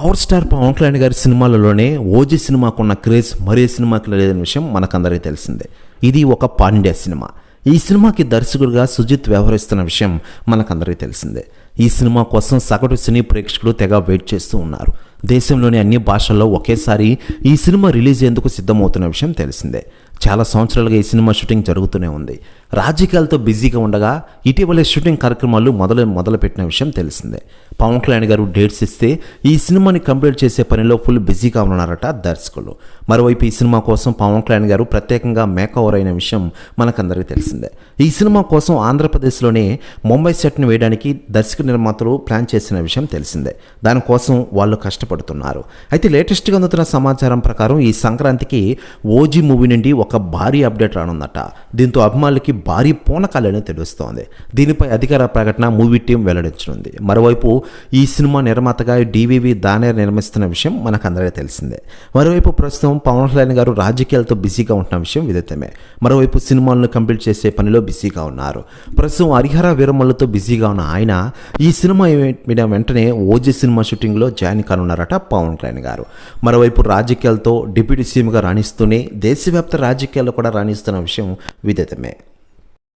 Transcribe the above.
Power star Pawan Kalyan గారి సినిమాలలోనే OG సినిమాకున్న craze మరే సినిమాకి లేదనే విషయం మనకందరికీ తెలిసిందే. ఇది ఒక పాండ్య సినిమా. ఈ సినిమాకి దర్శకుడిగా సుజిత్ వ్యవహరిస్తున్న విషయం మనకందరికీ తెలిసిందే. ఈ సినిమా కోసం సగటు సినీ ప్రేక్షకులు తెగ వెయిట్ చేస్తూ ఉన్నారు. దేశంలోని అన్ని భాషల్లో ఒకేసారి ఈ సినిమా రిలీజ్ అయ్యేందుకు సిద్ధమవుతున్న విషయం తెలిసిందే. చాలా సంవత్సరాలుగా ఈ సినిమా షూటింగ్ జరుగుతూనే ఉంది. రాజకీయాలతో బిజీగా ఉండగా ఇటీవలే షూటింగ్ కార్యక్రమాలు మొదలుపెట్టిన విషయం తెలిసిందే. పవన్ కళ్యాణ్ గారు డేట్స్ ఇస్తే ఈ సినిమాని కంప్లీట్ చేసే పనిలో ఫుల్ బిజీగా ఉన్నారట దర్శకులు. మరోవైపు ఈ సినిమా కోసం పవన్ కళ్యాణ్ గారు ప్రత్యేకంగా మేకఓవర్ అయిన విషయం మనకందరికీ తెలిసిందే. ఈ సినిమా కోసం ఆంధ్రప్రదేశ్లోనే ముంబై సెట్ని వేయడానికి దర్శక నిర్మాతలు ప్లాన్ చేసిన విషయం తెలిసిందే. దానికోసం వాళ్ళు కష్టపడుతున్నారు. అయితే లేటెస్ట్గా అందుతున్న సమాచారం ప్రకారం ఈ సంక్రాంతికి ఓజీ మూవీ నుండి ఒక భారీ అప్డేట్ రానుందట. దీంతో అభిమానులకి భారీ పూనకాలని తెలుస్తోంది. దీనిపై అధికార ప్రకటన మూవీ టీం వెల్లడించనుంది. మరోవైపు ఈ సినిమా నిర్మాతగా డివివి దానేర్ నిర్మిస్తున్న విషయం మనకందరికీ తెలిసిందే. మరోవైపు ప్రస్తుతం పవన్ కళ్యాణ్ గారు రాజకీయాలతో బిజీగా ఉంటున్న విషయం విదితమే. మరోవైపు సినిమాలను కంప్లీట్ చేసే పనిలో బిజీగా ఉన్నారు. ప్రస్తుతం హరిహర వీరమల్లుతో బిజీగా ఉన్న ఆయన ఈ సినిమా మీద వెంటనే ఓజీ సినిమా షూటింగ్లో జాయిన్ కానున్నారట పవన్ కళ్యాణ్ గారు. మరోవైపు రాజకీయాలతో డిప్యూటీ సీఎంగా రాణిస్తూనే దేశవ్యాప్త రాజకీయాల్లో కూడా రాణిస్తున్న విషయం విదితమే.